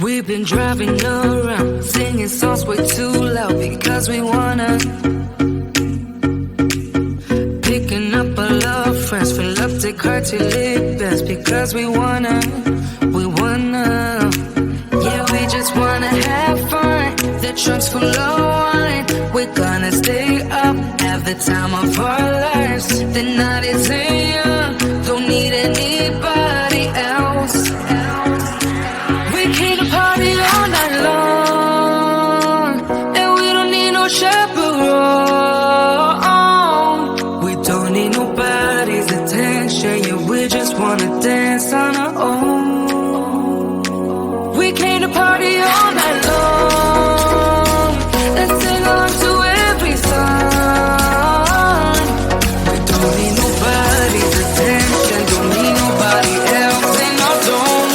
We've been driving around, singing songs way too loud because we wanna. Picking up our love friends, fill up the car till it bends because we wanna. Yeah, we just wanna have fun. The trunk's full of wine. We're gonna stay up, have the time of our lives. The night is young, don't need anybody else. We came to party all night long, and we don't need no chaperone. We don't need nobody's attention, yeah, we just wanna dance on our own. We came to party all night long, and sing along to every song. We don't need nobody's attention, don't need nobody else in our zone.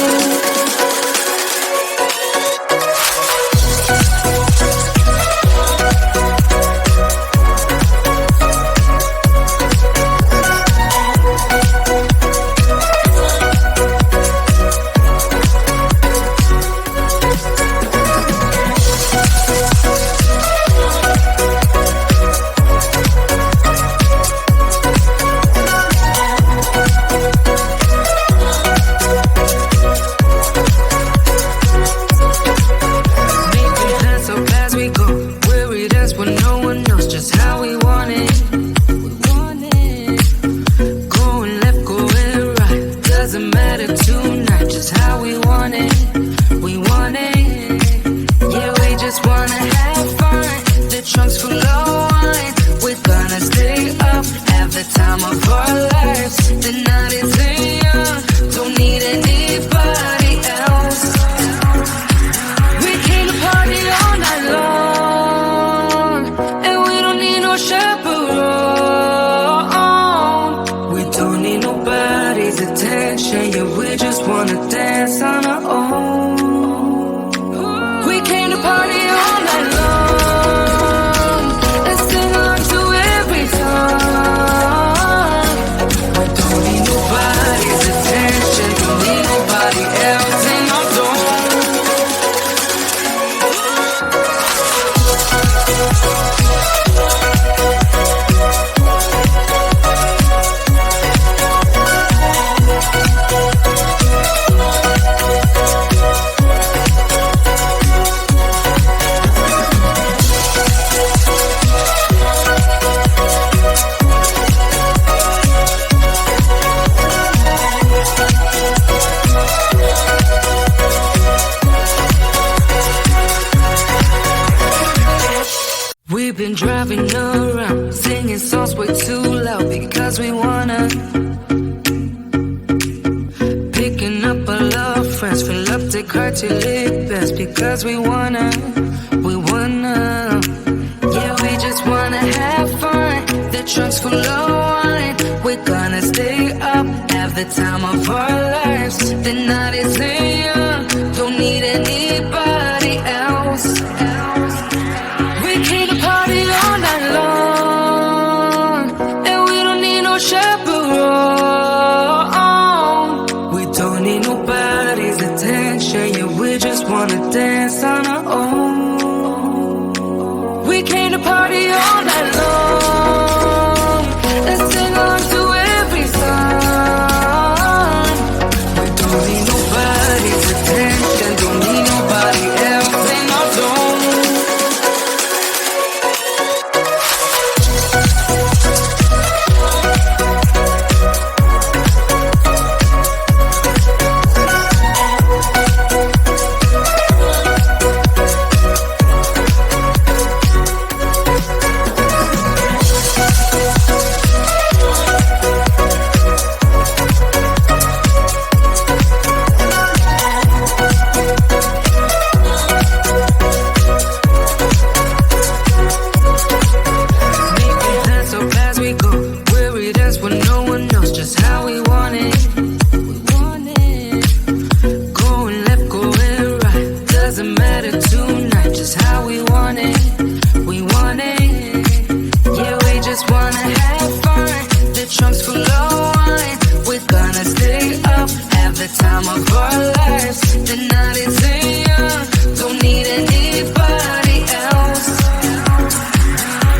stay up, have the time of our lives. The night is young, don't need anybody else.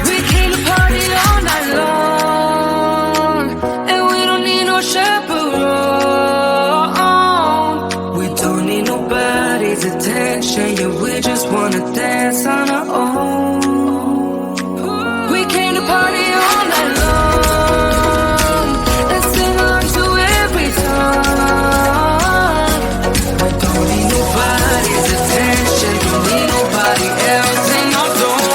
We came to party all night long, and we don't need no chaperone. We don't need nobody's attention, yeah, we just wanna dance on our own. We came to party all night long and sing along to every song. We don't need nobody's attention, don't need nobody else in our zone.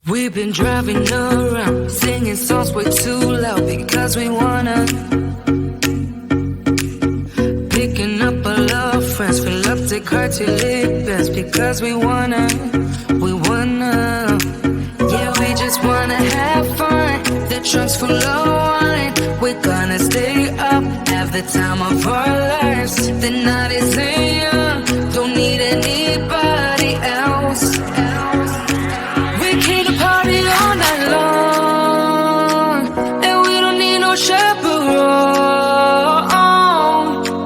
We've been driving around, singing songs way too loud because we wanna. Picking up all our friends, fill up the car till it bends because we wanna. Yeah, we just wanna have fun. The trunk's full of wine. We're gonna stay up, have the time of our lives. The night is young, don't need anybody else. We came to party all night long, and we don't need no chaperone.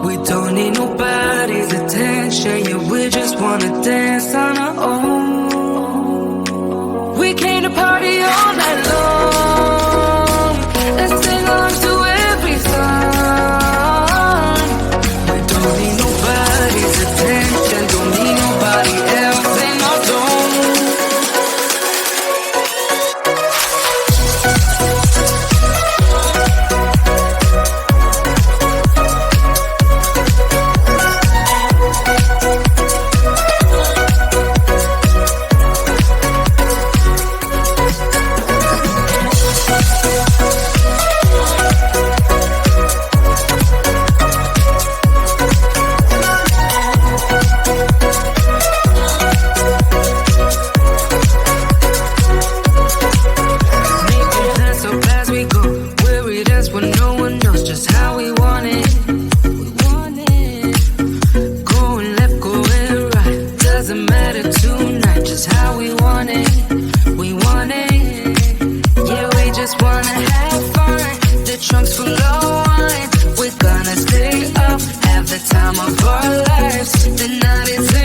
We don't need nobody's attention, yeah, we just wanna dance on our own. We came to party all night long and sing along to every song. We don't need nobody's attention, don't need nobody else in our zone. Making plans so fast we go, weary that's when no one knows just how we want it. Going left, going right, doesn't matter tonight, just how we want it. We want it, yeah, we just wanna have fun. The trunk's full of wine, we're gonna stay up, have the time of our lives. The night is